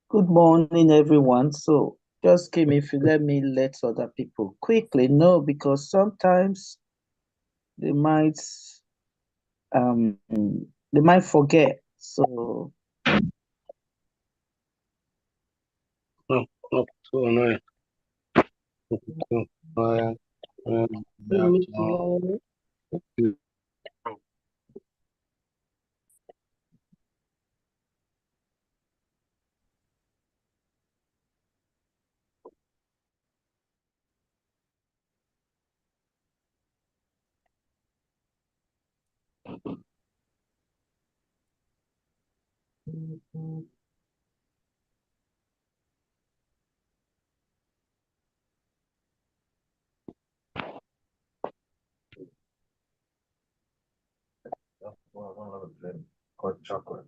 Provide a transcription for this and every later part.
Good morning, everyone. So just came if you let me let other people quickly know because sometimes they might forget. So No, no, so annoying. So, uh, hot chocolate.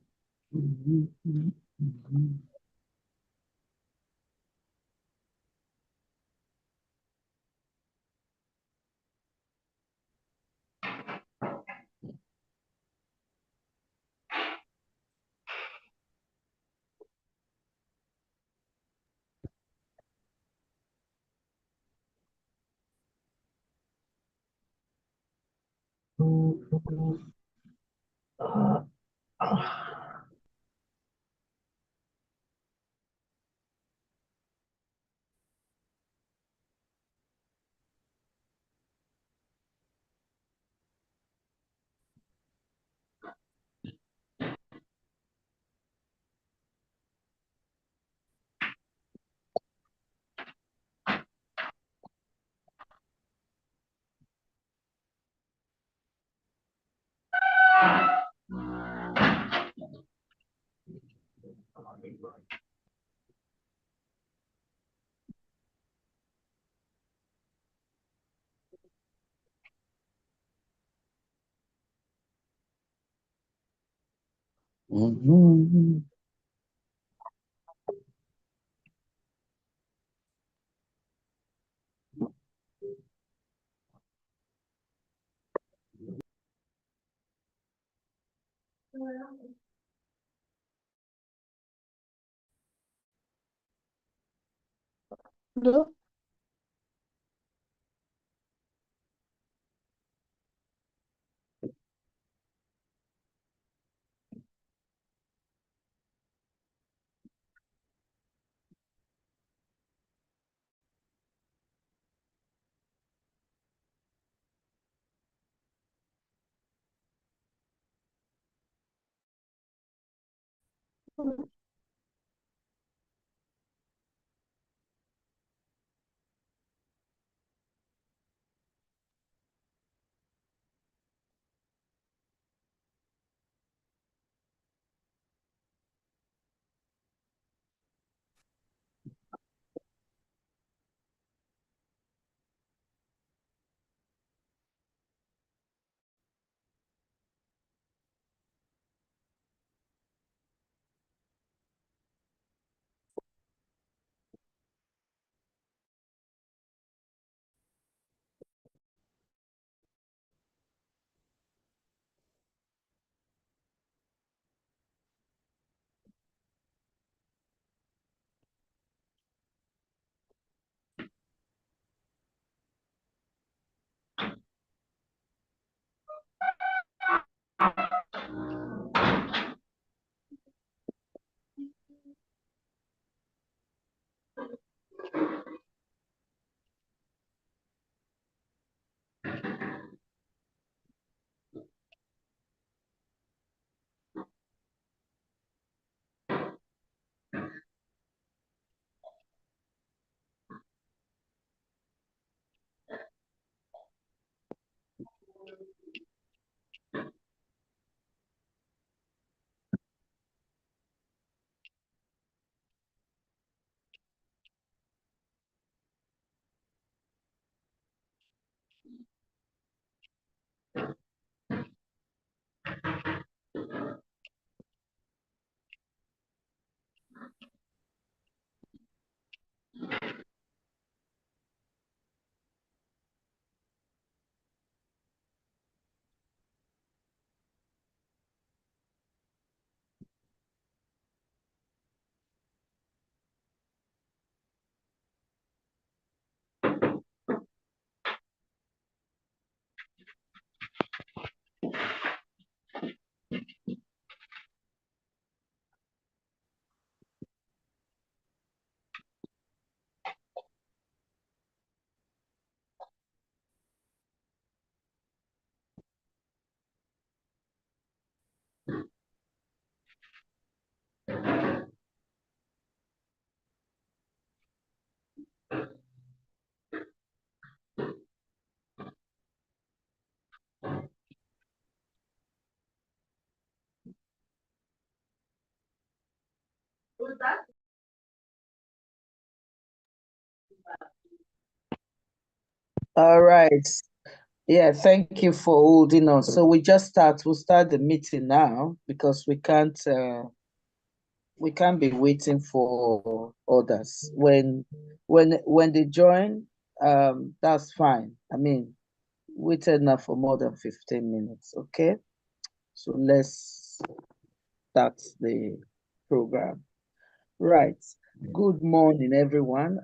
Hello? All right. Yeah, thank you for holding on. So we'll start the meeting now because we can't be waiting for others. When they join, that's fine. I mean, waited now for more than 15 minutes, okay? So let's start the program. Right. Good morning, everyone.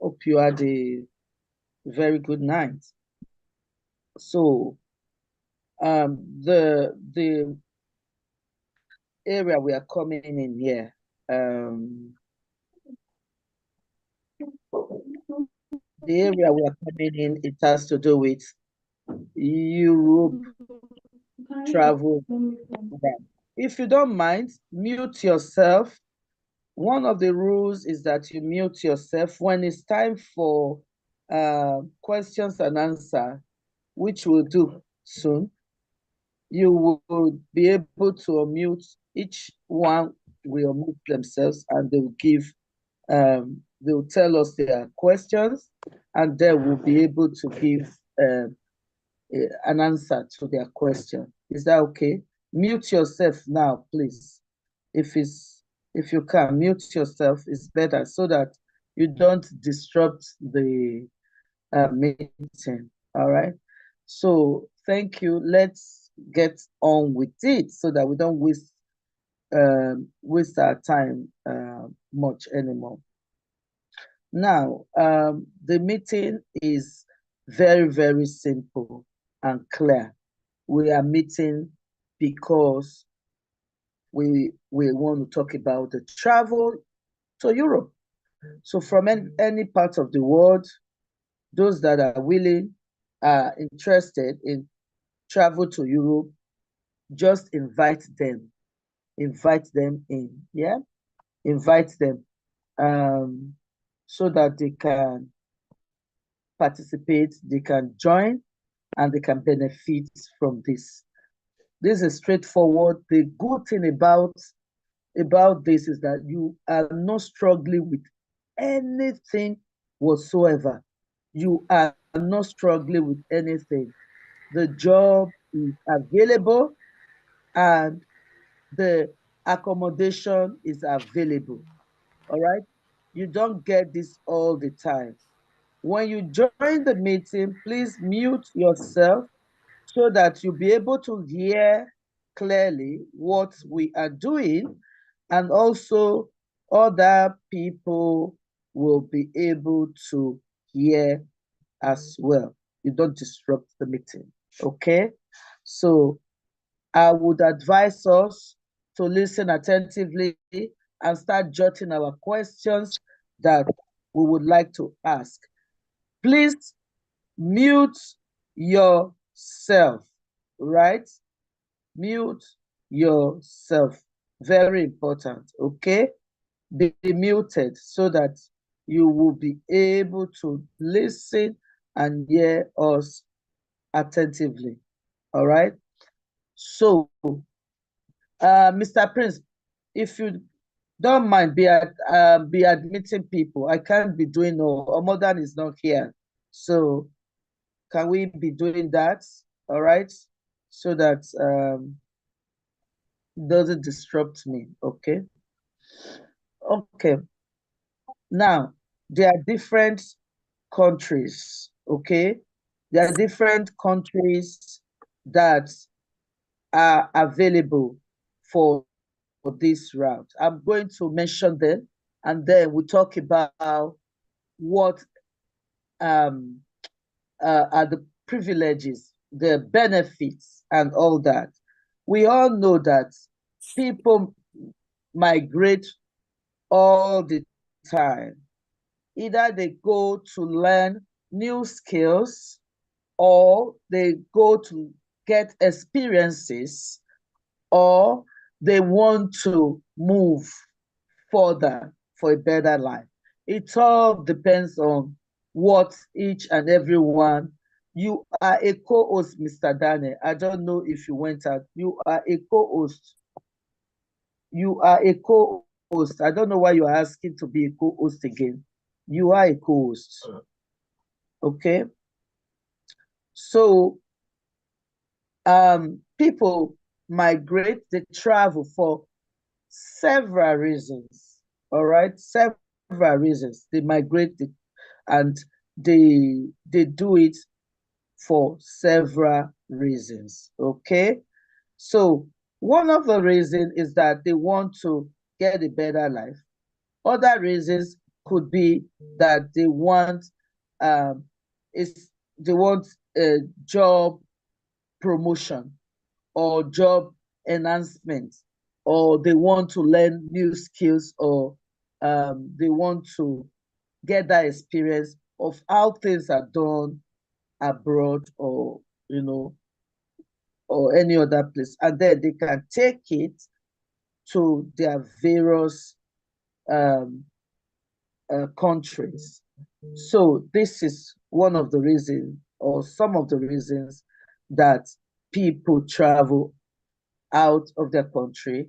Hope you had a very good night. So the area we are coming in here, the area we are coming in, it has to do with Europe travel. If you don't mind, mute yourself. One of the rules is that you mute yourself when it's time for questions and answer, which we'll do soon. You will be able to unmute. Each one will unmute themselves and they'll tell us their questions, and then we'll be able to give an answer to their question. Is that okay? Mute yourself now, please. If you can mute yourself, it's better so that you don't disrupt the meeting. All right. So thank you. Let's get on with it so that we don't waste our time much anymore. Now, the meeting is very, very simple and clear. We are meeting because we want to talk about the travel to Europe. So from any part of the world, those that are willing, interested in travel to Europe, just invite them in, yeah? Invite them so that they can participate, they can join, and they can benefit from this. This is straightforward. The good thing about this is that you are not struggling with anything whatsoever. You are not struggling with anything. The job is available and the accommodation is available. All right. You don't get this all the time. When you join the meeting, please mute yourself so that you'll be able to hear clearly what we are doing, and also other people will be able to hear as well. You don't disrupt the meeting, okay? So I would advise us to listen attentively and start jotting our questions that we would like to ask. Please mute yourself, right? Mute yourself. Very important, okay? Be muted so that you will be able to listen and hear us attentively, all right? So, Mr. Prince, if you don't mind, be admitting people. I can't be doing no, Omodan is not here. So can we be doing that? All right. So that doesn't disrupt me. Okay. Okay. Now, there are different countries. Okay. There are different countries that are available for this route. I'm going to mention them, and then we'll talk about what are the privileges, the benefits, and all that. We all know that people migrate all the time. Either they go to learn new skills or they go to get experiences, or they want to move further for a better life. It all depends on what each and every one. You are a co-host, Mr. Daniel. I don't know if you went out. You are a co-host. You are a co-host. co-host. I don't know why you're asking to be a co-host again. You are a co-host. Okay. So people migrate, they travel for several reasons. All right, several reasons. They migrate and they do it for several reasons. Okay. So one of the reasons is that they want to get a better life. Other reasons could be that they want they want a job promotion or job enhancement, or they want to learn new skills, or they want to get that experience of how things are done abroad, or or any other place, and then they can take it to their various countries. So this is one of the reasons, or some of the reasons, that people travel out of their country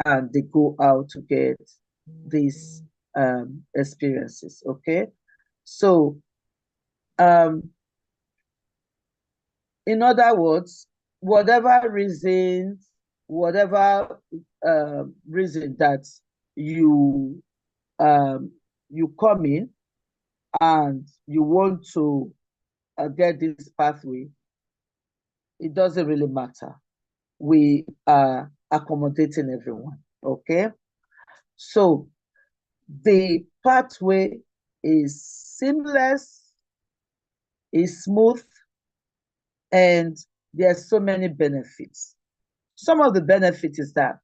and they go out to get these experiences. Okay, so in other words, whatever reason that you you come in and you want to get this pathway, it doesn't really matter. We are accommodating everyone. Okay, so the pathway is seamless, is smooth, and there are so many benefits. Some of the benefits is that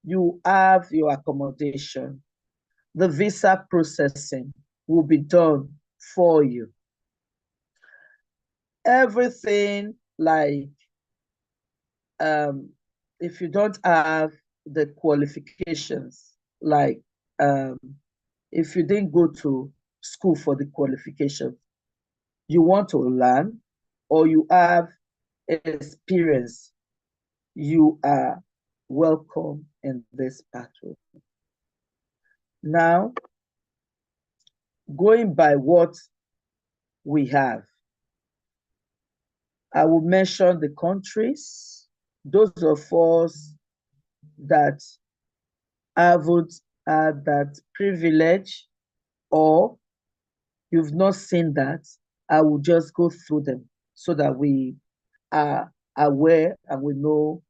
you have your accommodation. The visa processing will be done for you. Everything, like if you don't have the qualifications, like if you didn't go to school for the qualification, you want to learn, or you have experience, you are welcome in this pathway. Now, going by what we have, I will mention the countries. Those of us that haven't had that privilege, or you've not seen that, I will just go through them so that we are aware and we know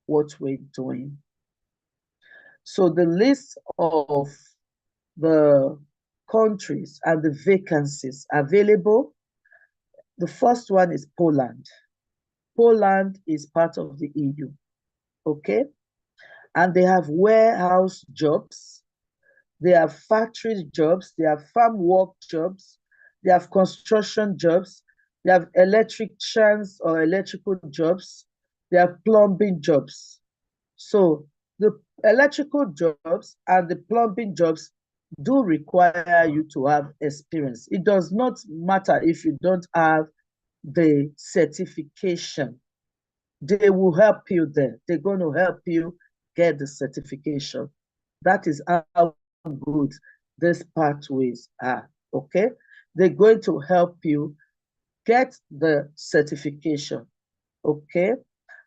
what we're doing. So the list of the countries and the vacancies available, the first one is Poland. Poland is part of the EU, okay? And they have warehouse jobs, they have factory jobs, they have farm work jobs, they have construction jobs, they have electricians or electrical jobs, they have plumbing jobs. So the electrical jobs and the plumbing jobs do require you to have experience. It does not matter if you don't have the certification. They will help you there. They're going to help you get the certification. That is how good these pathways are, okay? They're going to help you get the certification, okay?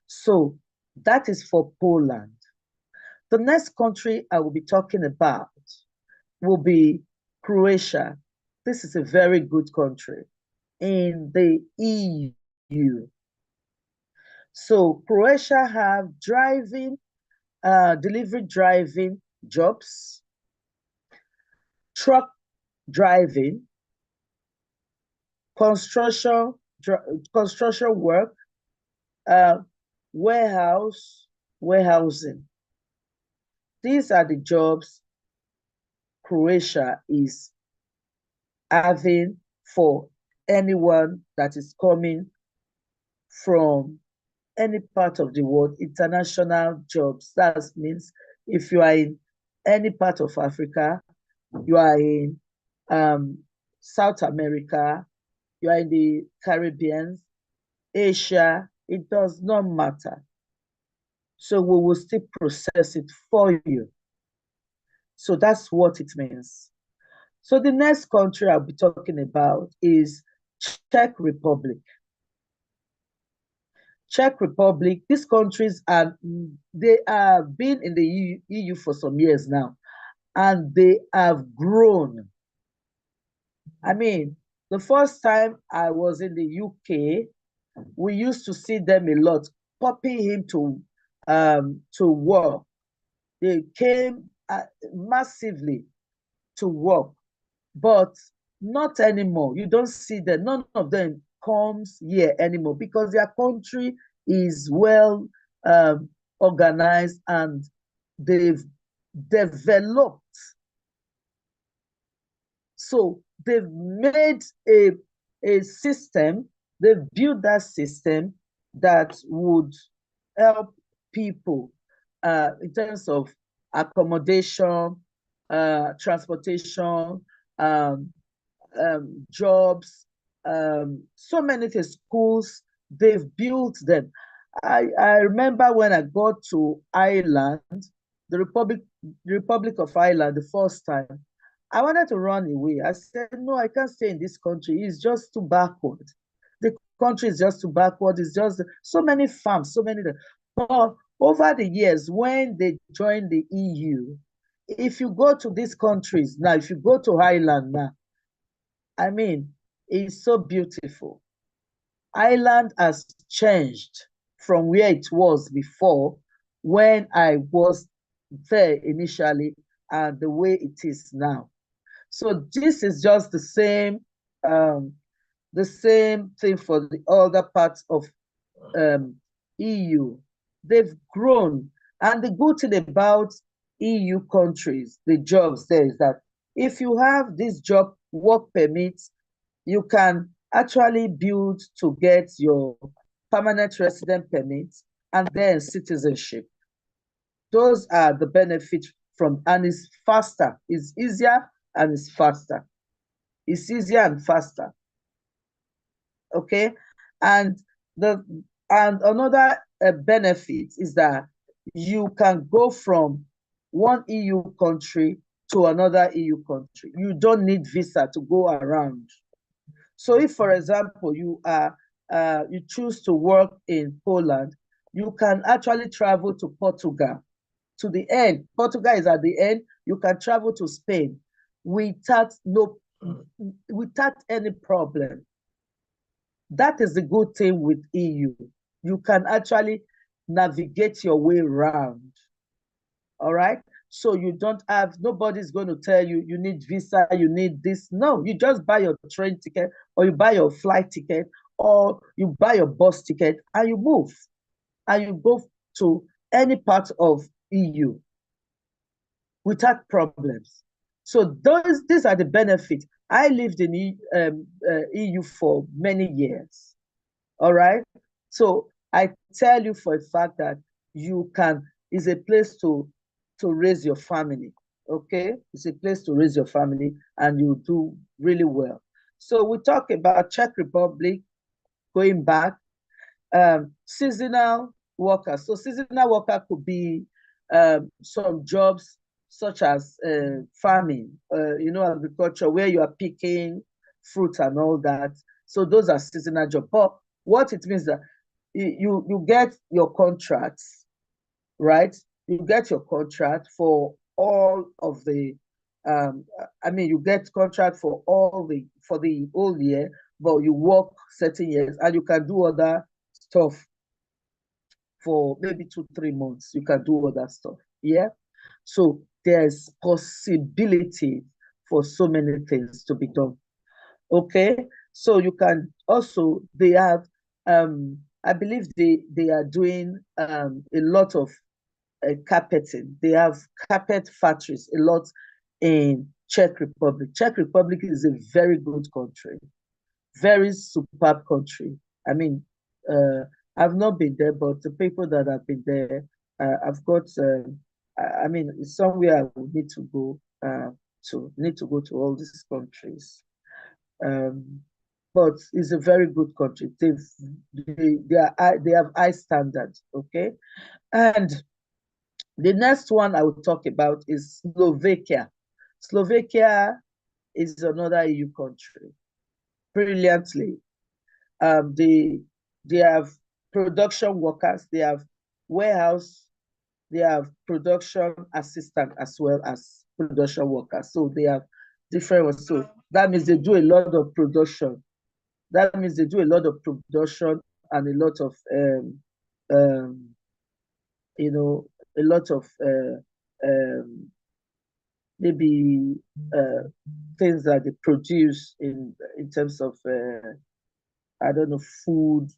So that is for Poland. The next country I will be talking about will be Croatia. This is a very good country in the EU. So Croatia have driving, delivery driving jobs, truck driving, construction work, warehousing. These are the jobs Croatia is having for anyone that is coming from any part of the world. International jobs. That means if you are in any part of Africa, you are in South America, you are in the Caribbean, Asia, it does not matter. So we will still process it for you. So that's what it means. So the next country I'll be talking about is Czech Republic. Czech Republic, these countries they have been in the EU for some years now, and they have grown. I mean, the first time I was in the UK, we used to see them a lot, popping him to work. They came massively to work, but not anymore. You don't see them. None of them comes here anymore because their country is well organized and they've developed. So they've made a system, they've built that system that would help people in terms of accommodation, transportation, jobs, so many things, schools, they've built them. I remember when I got to Ireland, the Republic of Ireland, the first time, I wanted to run away. I said, no, I can't stay in this country. It's just too backward. The country is just too backward. It's just so many farms, so many. But over the years, when they joined the EU, if you go to these countries now, if you go to Ireland now, I mean, it's so beautiful. Ireland has changed from where it was before when I was there initially and the way it is now. So this is just the same thing for the other parts of EU. They've grown. And the good thing about EU countries, the jobs there is that if you have this job work permits, you can actually build to get your permanent resident permit and then citizenship. Those are the benefits from, and it's faster, it's easier and it's faster. It's easier and faster. Okay, and another benefit is that you can go from one EU country to another EU country. You don't need visa to go around. So if, for example, you choose to work in Poland, you can actually travel to Portugal. To the end, Portugal is at the end. You can travel to Spain without any problem. That is the good thing with EU. You can actually navigate your way around. All right. So you don't have, nobody's going to tell you, you need visa, you need this. No, you just buy your train ticket or you buy your flight ticket or you buy your bus ticket and you move and you go to any part of EU without problems. So these are the benefits. I lived in EU for many years. All right. So I tell you for a fact that you can, is a place to raise your family. Okay. It's a place to raise your family and you do really well. So we talk about Czech Republic, going back, seasonal workers. So seasonal worker could be some jobs such as farming, agriculture, where you are picking fruit and all that. So those are seasonal jobs. But what it means that you get your contracts, right? You get your contract for all of the, you get contract for the whole year, but you work certain years and you can do other stuff for maybe 2-3 months. You can do other stuff. Yeah. So there's possibility for so many things to be done. Okay. So you can also, they have, I believe they are doing a lot of carpeting. They have carpet factories, a lot in Czech Republic. Czech Republic is a very good country, very superb country. I mean, I've not been there, but the people that have been there, I've got, it's somewhere I would need to go to all these countries. But it's a very good country. They have high standards, okay? And The next one I will talk about is Slovakia. Slovakia is another EU country. Brilliantly, they have production workers, they have warehouse, they have production assistant as well as production workers. So they have different ones. So that means they do a lot of production. That means they do a lot of production and a lot of you know, a lot of maybe things that they produce in terms of I don't know, food,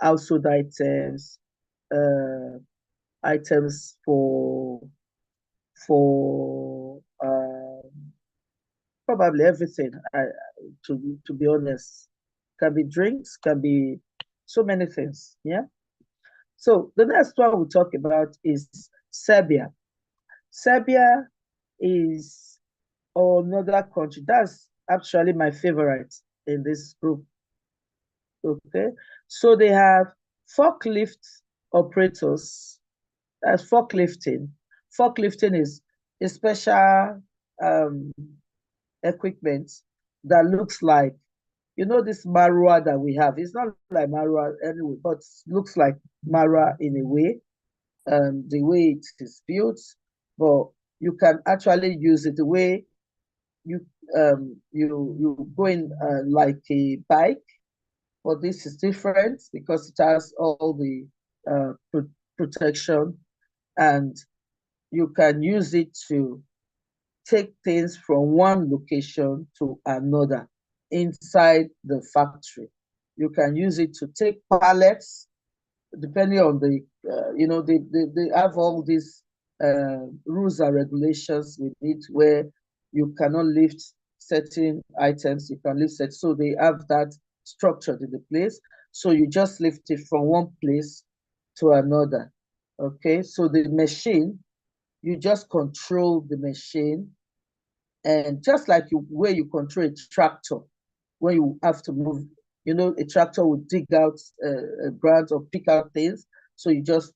household items, items for probably everything. To be honest, can be drinks, can be so many things. Yeah. So the next one we'll talk about is Serbia. Serbia is another country. That's actually my favorite in this group. Okay. So they have forklift operators. That's forklifting. Forklifting is a special equipment that looks like, you know, this Marua that we have. It's not like Marua anyway, but looks like Marua in a way, the way it is built. But you can actually use it the way you you go in like a bike, but this is different because it has all the protection, and you can use it to take things from one location to another inside the factory. You can use it to take pallets, depending on the, you know, they have all these rules and regulations with it where you cannot lift certain items, you can lift it. So they have that structured in the place. So you just lift it from one place to another. Okay, so the machine, you just control the machine, and just like where you control a tractor, when you have to move, you know, a tractor will dig out ground or pick out things. So you just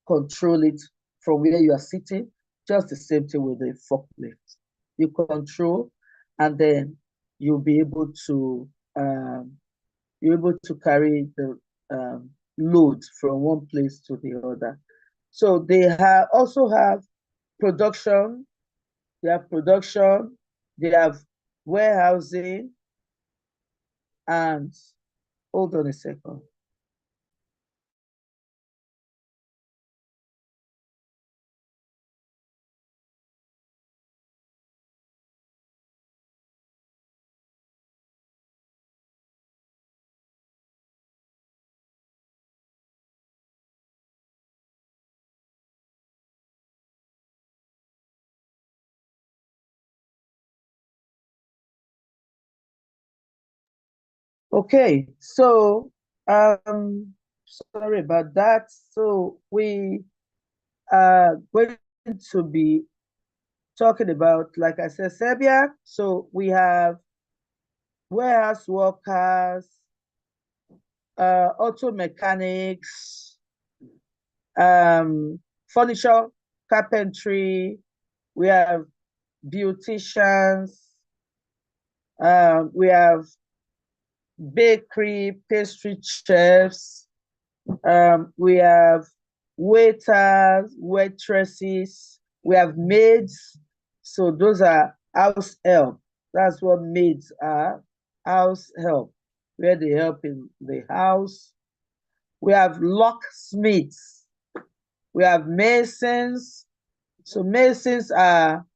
control it from where you are sitting. Just the same thing with the forklift. You control, and then you'll be able to carry the load from one place to the other. So they also have production. They have production. They have warehousing. And hold on a second. Okay, so sorry about that. So we are going to be talking about, like I said, Serbia. So we have warehouse workers, auto mechanics, furniture carpentry. We have beauticians. We have bakery, pastry chefs. We have waiters, waitresses. We have maids. So those are house help. That's what maids are, house help, where they help in the house. We have locksmiths. We have masons. So masons are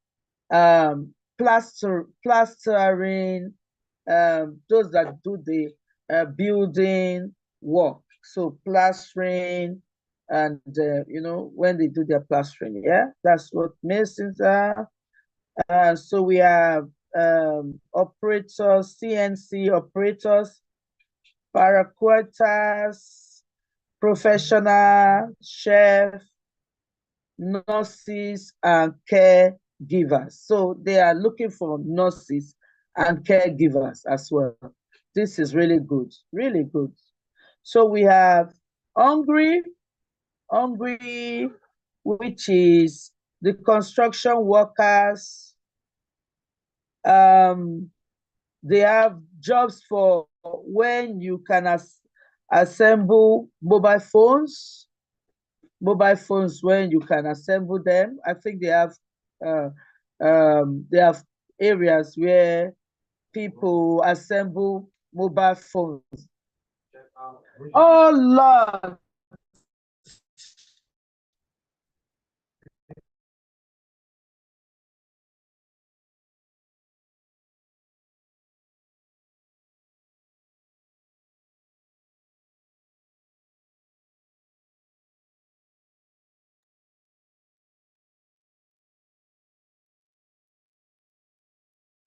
plastering, those that do the building work. So plastering, and you know, when they do their plastering, yeah, that's what masons are. So we have operators, CNC operators, paraquaters, professional chef, nurses, and caregivers. So they are looking for nurses and caregivers as well. This is really good, really good. So we have Hungary. Hungary which is the construction workers. They have jobs for when you can assemble mobile phones when you can assemble them. I think they have areas where people assemble mobile phones. Oh Lord.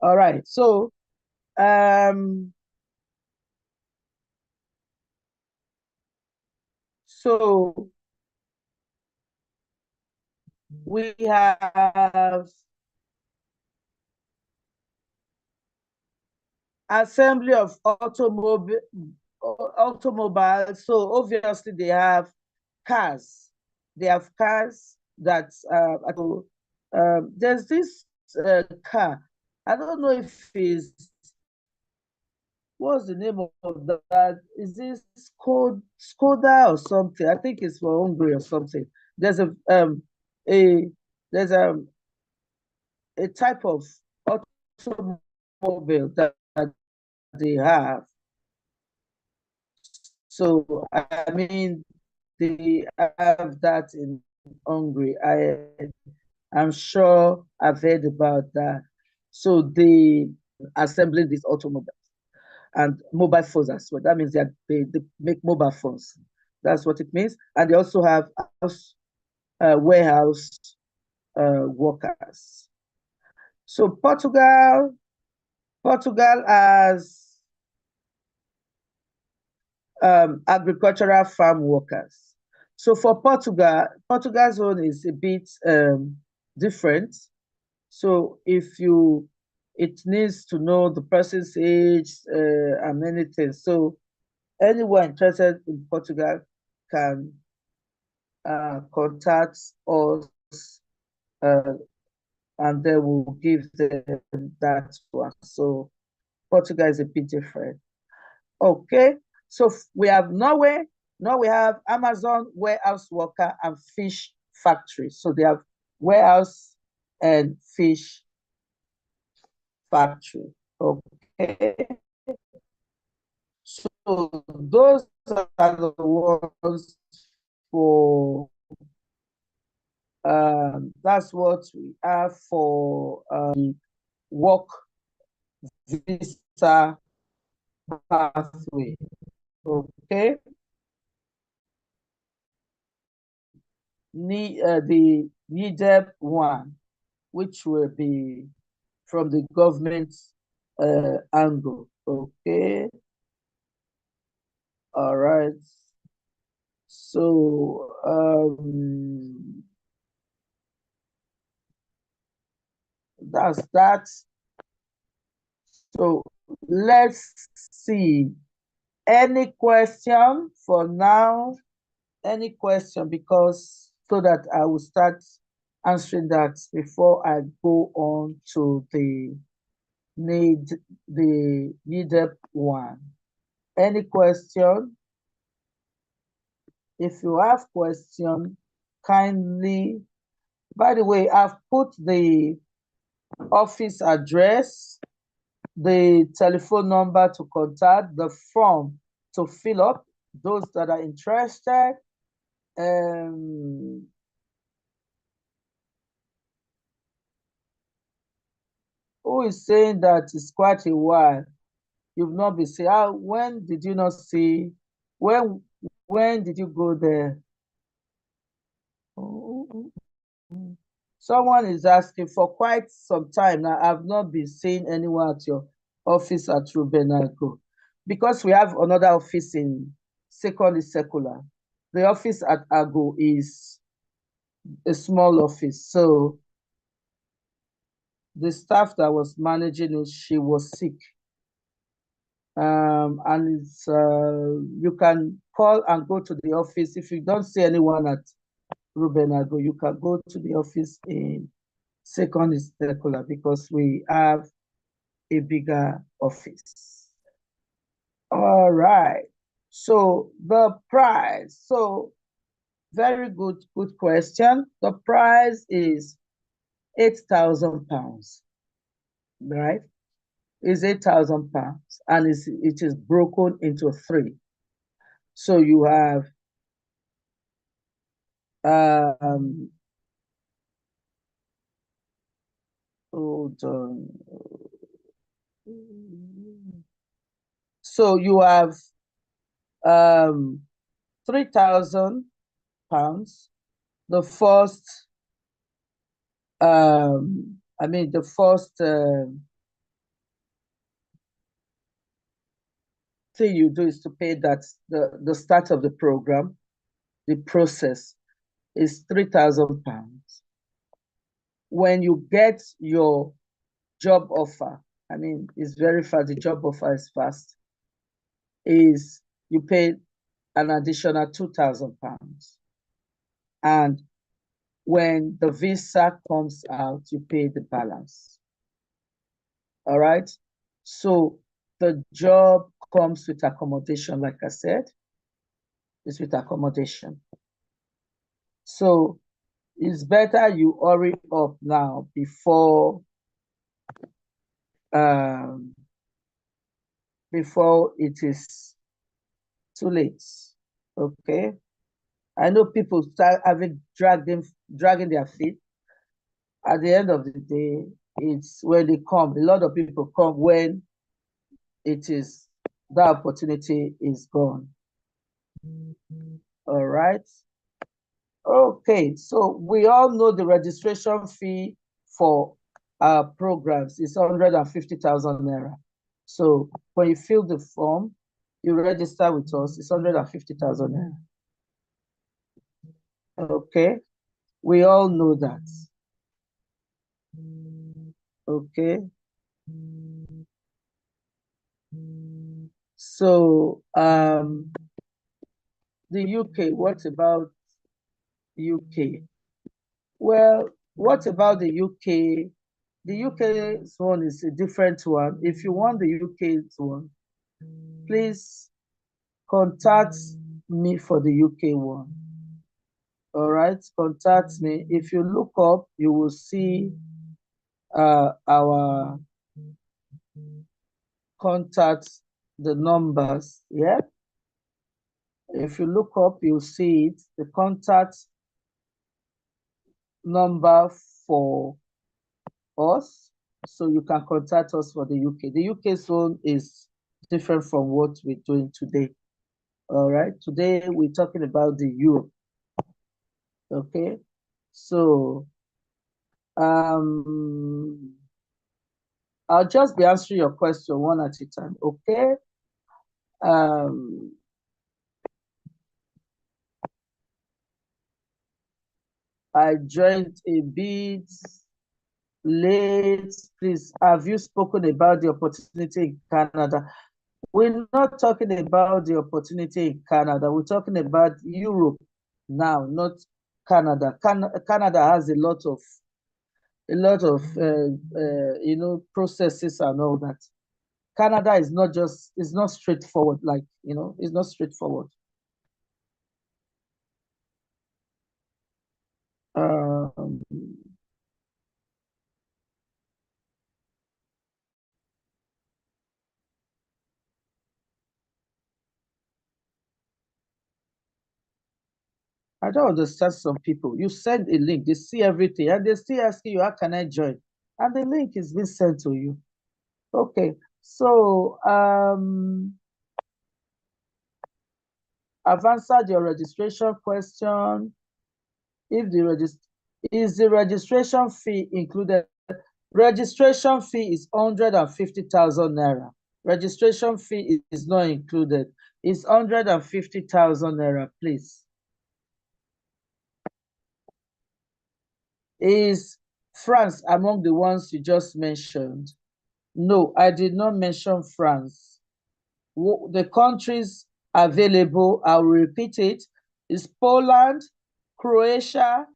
All right, so we have assembly of automobiles. So obviously they have cars. They have cars that there's this car. I don't know if it's, what's the name of that? Is this Skoda or something? I think it's for Hungary or something. There's a there's a type of automobile that they have. So I mean, they have that in Hungary. I'm sure I've heard about that. So they assembling these automobiles and mobile phones as well. That means that they make mobile phones. That's what it means. And they also have warehouse workers. So Portugal has agricultural farm workers. So for Portugal's own is a bit different. So it needs to know the person's age and many things. So anyone interested in Portugal can contact us and they will give them that one. So Portugal is a bit different. Okay, so we have Norway. Now we have Amazon warehouse worker and fish factory. So they have warehouse and fish factory. Okay. So those are the ones for that's what we have for work visa pathway. Okay. The NEDEP one, which will be from the government angle. Okay. All right. So that's that. So let's see. Any question for now? Any question? Because so that I will start answering that before I go on to the NEDEP one. Any question? If you have question, kindly. By the way, I've put the office address, the telephone number to contact, the form to fill up, those that are interested. Who is saying that it's quite a while you've not been saying? When did you not see? When did you go there? Someone is asking for quite some time now. I've not been seeing anyone at your office at Rubenago because we have another office in Secondary Secular. The office at Ago is a small office. So the staff that was managing it, she was sick. And it's, you can call and go to the office. If you don't see anyone at Ruben Ago, you can go to the office in Second Circular because we have a bigger office. All right. So the price. So very good question. The price is £8,000, right? Is £8,000, and it is broken into 3. So you have hold on. So you have £3,000. The first the first thing you do is to pay that the start of the program. The process is £3,000. When you get your job offer, it's very fast. The job offer is fast. Is you pay an additional £2,000, and when the visa comes out, you pay the balance. All right. So the job comes with accommodation, like I said. It's with accommodation. So it's better you hurry up now before it is too late. Okay. I know people start dragging their feet. At the end of the day, it's when they come. A lot of people come when that opportunity is gone. All right. Okay, so we all know the registration fee for our programs is 150,000 naira. So when you fill the form, you register with us, it's 150,000 naira. Okay, we all know that. Okay. So the UK, what about UK? Well, what about the UK? The UK's one is a different one. If you want the UK's one, please contact me for the UK one. All right, contact me. If you look up, you will see our contact, the numbers. Yeah. If you look up, you'll see it. The contact number for us, so you can contact us for the UK. The UK zone is different from what we're doing today. All right, today we're talking about the Europe. Okay, so I'll just be answering your question one at a time. Okay. I joined a bit late. Please, have you spoken about the opportunity in Canada? We're not talking about the opportunity in Canada. We're talking about Europe now, not Canada. Canada has a lot of processes and all that. Canada is not straightforward. It's not straightforward. I don't understand some people. You send a link, they see everything, and they still asking you, how can I join? And the link is being sent to you. Okay, so I've answered your registration question. Is the registration fee included? Registration fee is 150,000 naira. Registration fee is not included. It's 150,000 naira, please. Is France among the ones you just mentioned? No, I did not mention France. The countries available, I'll repeat it, is Poland, Croatia,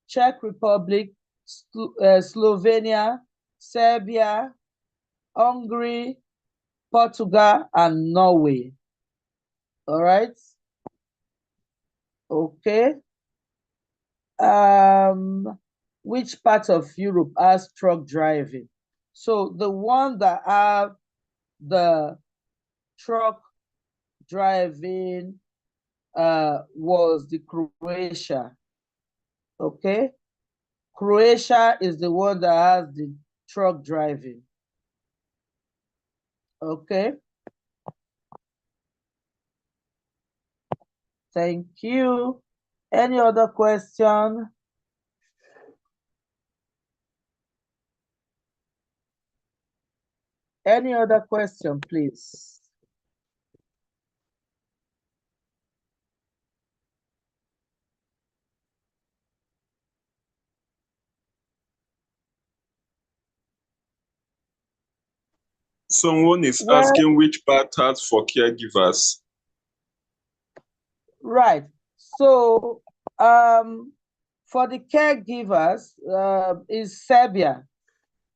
Czech Republic, Slovenia, Serbia, Hungary, Portugal, and Norway. All right. Okay. Which part of Europe has truck driving? So the one that have the truck driving was the Croatia. Okay. Croatia is the one that has the truck driving. Okay. Thank you. Any other question? Any other question, please? Someone is asking which part has for caregivers. Right. So for the caregivers is Serbia.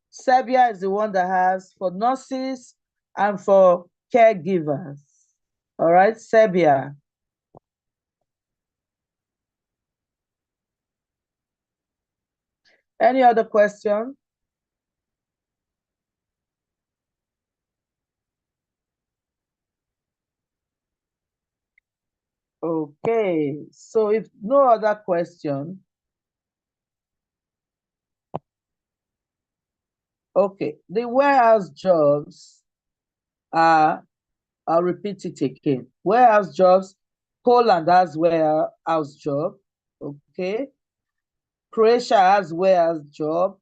Serbia is the one that has for nurses and for caregivers. All right, Serbia. Any other question? Okay, so if no other question, okay, the warehouse jobs are, I'll repeat it again. Warehouse jobs, Poland has warehouse job, okay? Croatia has warehouse job.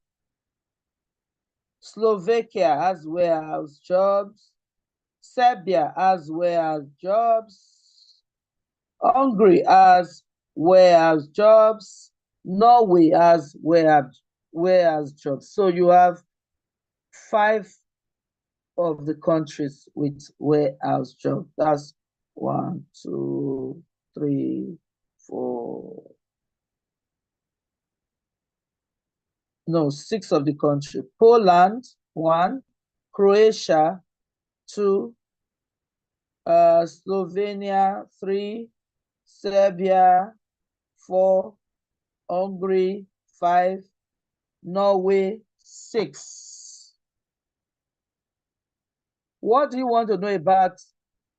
Slovakia has warehouse jobs. Serbia has warehouse jobs. Hungary has warehouse jobs. Norway has warehouse jobs. So you have 5 of the countries with warehouse jobs. That's 1, 2, 3, 4. No, 6 of the country. Poland, 1. Croatia, 2. Slovenia, 3. Serbia, 4. Hungary, 5. Norway, 6. What do you want to know about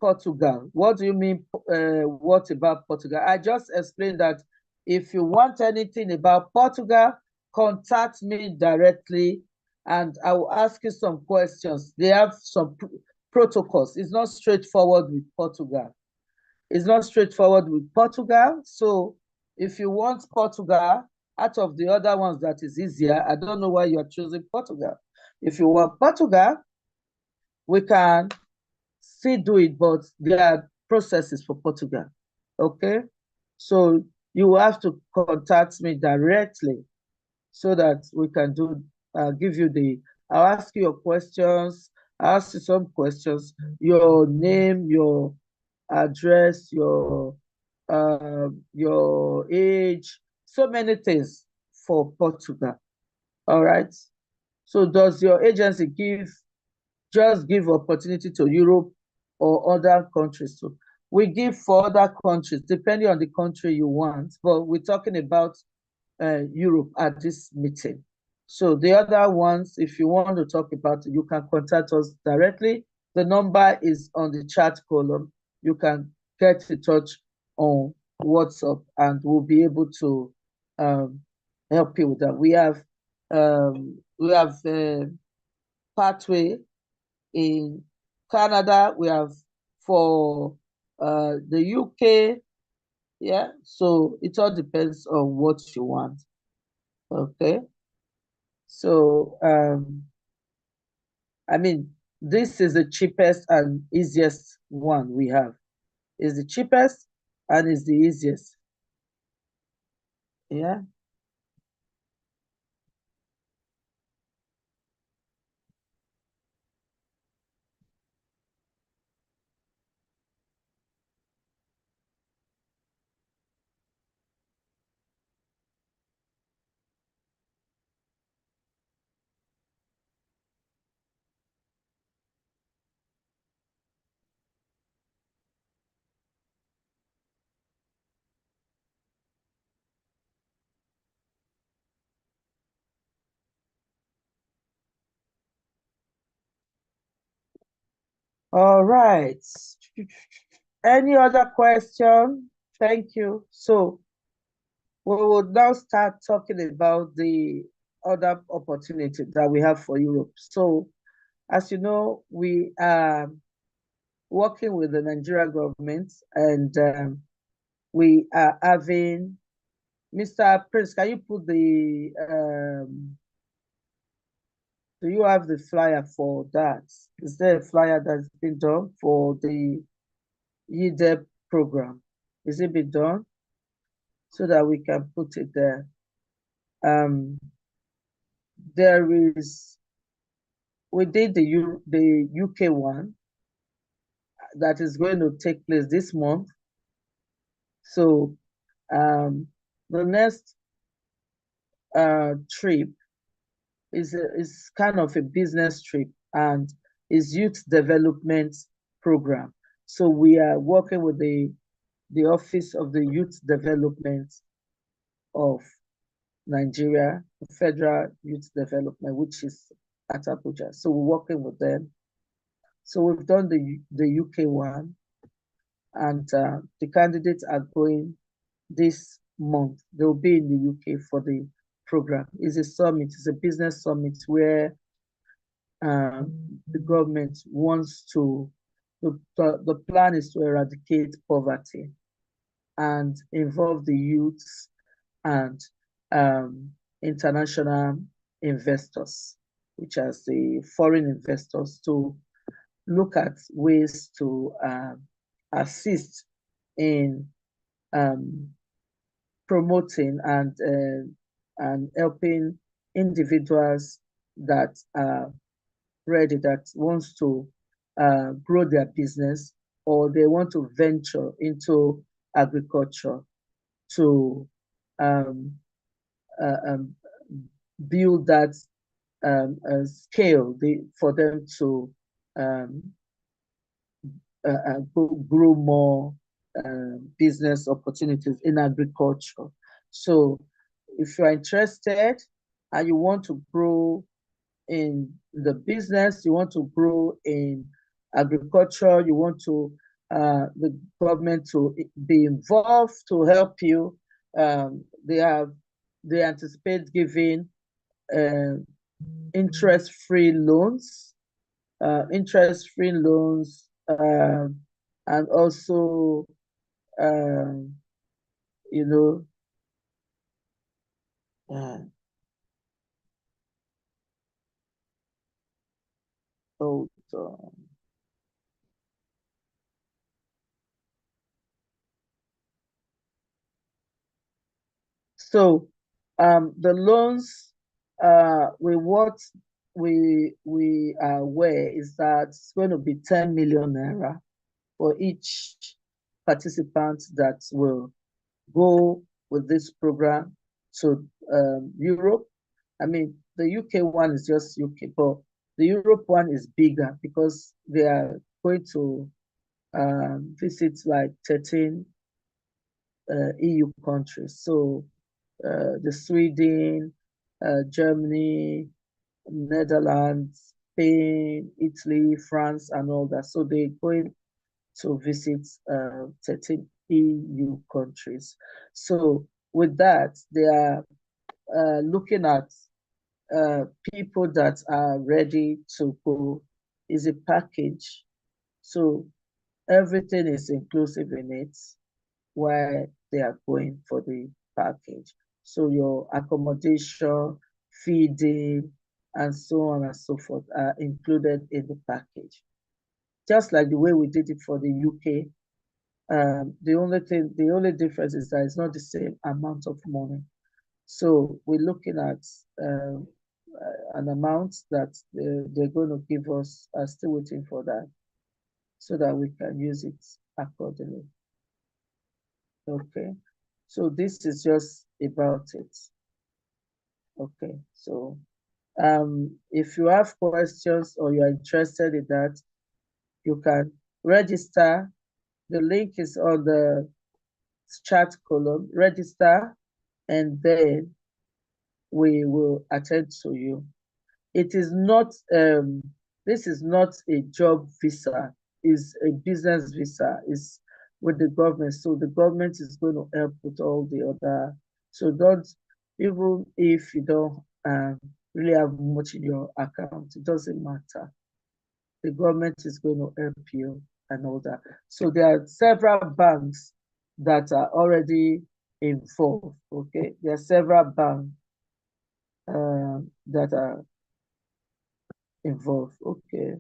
Portugal? What do you mean, what about Portugal? I just explained that if you want anything about Portugal, contact me directly and I will ask you some questions. They have some protocols. It's not straightforward with Portugal. It's not straightforward with Portugal. So if you want Portugal, out of the other ones that is easier, I don't know why you're choosing Portugal. If you want Portugal, we can still do it, but there are processes for Portugal. Okay? So you have to contact me directly so that we can give you I'll ask you your questions, I'll ask you some questions, your name, your address, your age, so many things for Portugal. All right. So does your agency just give opportunity to Europe or other countries too? We give for other countries, depending on the country you want, but we're talking about Europe at this meeting. So the other ones, if you want to talk about it, you can contact us directly. The number is on the chat column. You can get in touch on WhatsApp and we'll be able to help you with that. We have pathway in Canada. We have for the UK. Yeah, so it all depends on what you want. Okay. So I mean, this is the cheapest and easiest one we have. It's the cheapest and it's the easiest. Yeah. All right. Any other question? Thank you. So we will now start talking about the other opportunity that we have for Europe. So as you know, we are working with the Nigerian government, and we are having Mr. Prince, can you put the do you have the flyer for that? Is there a flyer that's been done for the YDEP program? Is it been done? So that we can put it there. There is, we did the UK one that is going to take place this month. So the next trip is kind of a business trip and is youth development program. So we are working with the Office of the Youth Development of Nigeria, Federal Youth Development, which is at Abuja. So we're working with them. So we've done the UK one, and the candidates are going this month. They'll be in the UK for the program. It's a summit, it's a business summit where the government wants to, the plan is to eradicate poverty and involve the youths and international investors, which are the foreign investors, to look at ways to assist in promoting and helping individuals that are ready, that wants to grow their business, or they want to venture into agriculture to build that scale for them to grow more business opportunities in agriculture. So if you're interested and you want to grow in the business, you want to grow in agriculture, you want to the government to be involved to help you, they anticipate giving interest-free loans, and also you know, hold on. So the loans, what we are aware is that it's going to be 10 million naira for each participant that will go with this program to Europe. I mean, the UK one is just UK, but the Europe one is bigger because they are going to visit like 13 EU countries. So the Sweden, Germany, Netherlands, Spain, Italy, France, and all that. So they're going to visit 13 EU countries. So with that, they are looking at people that are ready to go. Is a package. So everything is inclusive in it while they are going for the package. So your accommodation, feeding, and so on and so forth are included in the package. Just like the way we did it for the UK, the only difference is that it's not the same amount of money. So we're looking at an amount that they're going to give us. Still waiting for that, so that we can use it accordingly. Okay, so this is just about it. Okay, so if you have questions or you're interested in that, you can register. The link is on the chat column. Register, and then we will attend to you. It is not, this is not a job visa. is a business visa, is with the government. So the government is going to help with all the other. So don't, even if you don't really have much in your account, it doesn't matter. The government is going to help you and all that. So there are several banks that are already involved. Okay, there are several banks that are involved. Okay,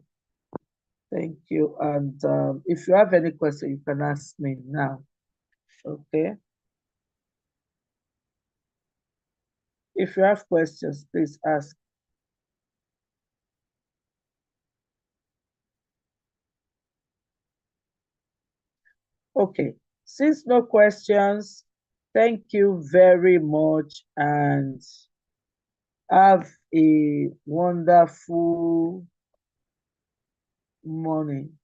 thank you. And if you have any question, you can ask me now. Okay. If you have questions, please ask. Okay, since no questions, thank you very much and have a wonderful morning.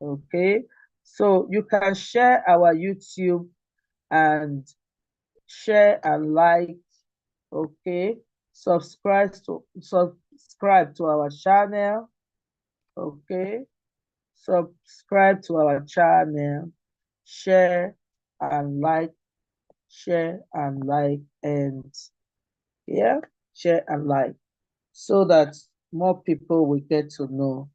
Okay, so you can share our YouTube and share and like. Okay, subscribe to our channel. Okay, subscribe to our channel, share and like, and yeah, share and like, so that more people will get to know.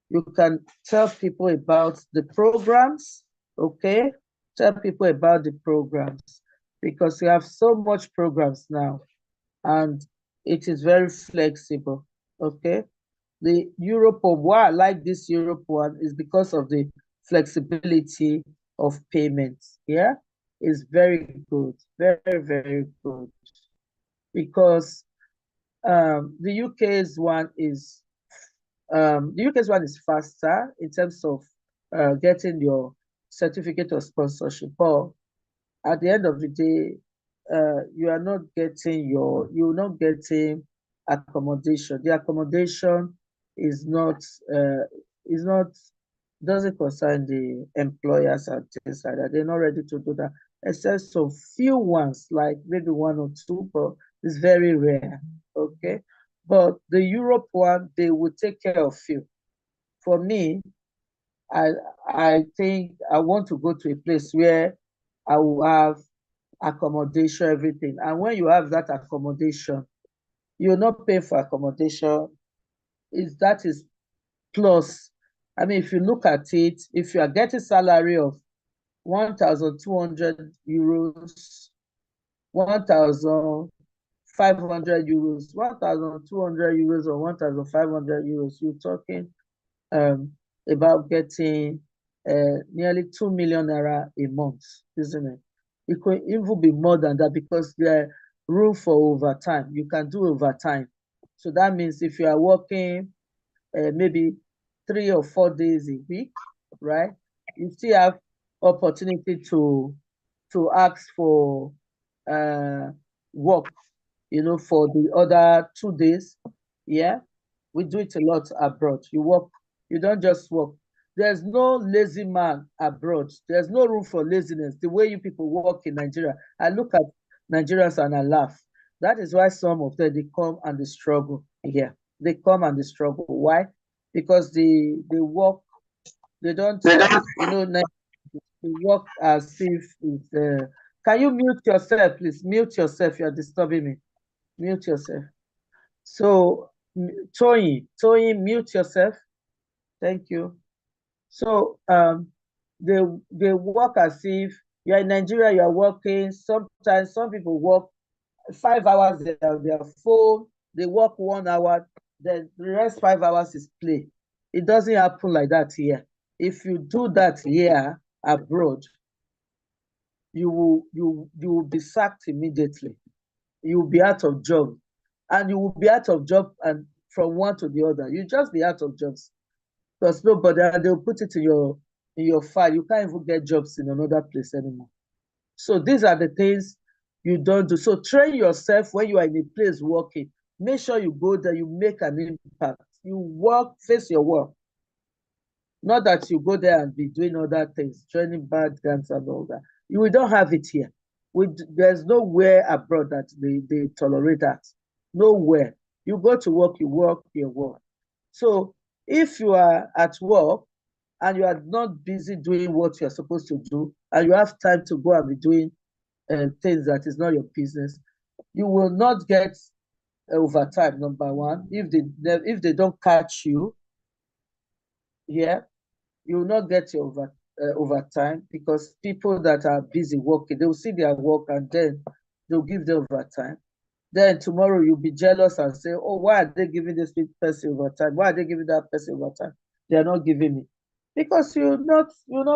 You can tell people about the programs. Okay, tell people about the programs, because we have so much programs now and it is very flexible. Okay, the Europe of why I like this Europe one is because of the flexibility of payments. Yeah, it's very good, very, very good. Because the UK's one is faster in terms of getting your certificate of sponsorship. But at the end of the day, you're not getting accommodation. The accommodation is not doesn't concern the employers and things like that. They're not ready to do that, except some few ones, like maybe one or two, but it's very rare. Okay, but the Europe one, they will take care of you. For me, I think I want to go to a place where I will have accommodation, everything. And when you have that accommodation, you're not paying for accommodation. That is plus. I mean, if you look at it, if you are getting salary of 1,200 euros, 1,500 euros, 1,200 euros, or 1,500 euros, you're talking about getting nearly 2 million naira a month, isn't it? It could even be more than that, because there room for overtime. You can do overtime. So that means if you are working maybe 3 or 4 days a week, right? You still have opportunity to ask for work, for the other 2 days. Yeah, we do it a lot abroad. You work, you don't just work. There's no lazy man abroad. There's no room for laziness. The way you people work in Nigeria, I look at Nigerians and I laugh. That is why some of them, they come and they struggle here. They come and they struggle. Why? Because they work, they don't, they work as if it's, can you mute yourself, please? Mute yourself, you're disturbing me. Mute yourself. So, Toyin, mute yourself. Thank you. So they work as if you're in Nigeria, you're working. Sometimes some people work 5 hours, they're on their phone, they work 1 hour, then the rest 5 hours is play. It doesn't happen like that here. If you do that here abroad, you will be sacked immediately. You will be out of job. And you will be out of job, and from one to the other. You just be out of jobs. Because nobody, and they'll put it in your file. You can't even get jobs in another place anymore. So these are the things you don't do. So train yourself when you are in a place working. Make sure you go there, you make an impact. You work, face your work. Not that you go there and be doing other things, training bad guns and all that. You don't have it here. There's nowhere abroad that they tolerate that. Nowhere. You go to work, you work your work. So if you are at work and you are not busy doing what you're supposed to do, and you have time to go and be doing things that is not your business, you will not get overtime. Number one, if they don't catch you, yeah, you will not get your overtime, because people that are busy working, they will see their work and then they'll give them overtime. Then tomorrow you'll be jealous and say, oh, why are they giving this person overtime? Why are they giving that person overtime? They are not giving me. Because you're not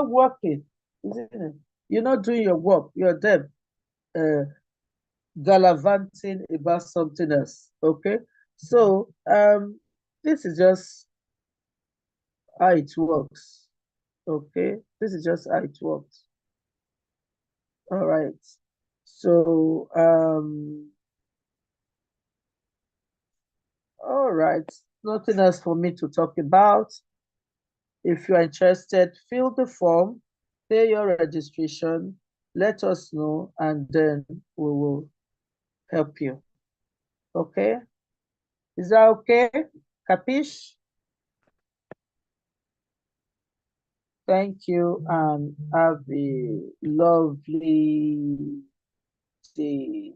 working, isn't it? You're not doing your work. You're there gallivanting about something else. Okay. So this is just how it works. Okay, this is just how it works. All right. So all right, nothing else for me to talk about. If you are interested, fill the form, pay your registration, let us know, and then we will help you. Okay? Is that okay? Capiche? Thank you, and have a lovely day.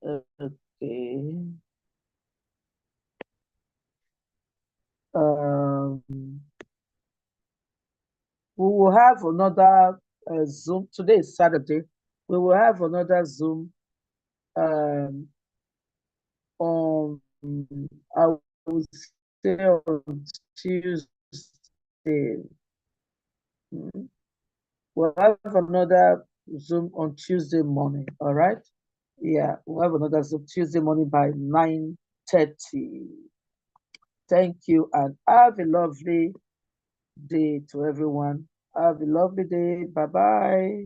Okay. We will have another Zoom. Today is Saturday. We will have another Zoom on, I will say, on Tuesday. We'll have another Zoom on Tuesday morning. All right. Yeah, we'll have another Zoom Tuesday morning by 9:30. Thank you, and have a lovely day to everyone. Have a lovely day. Bye-bye.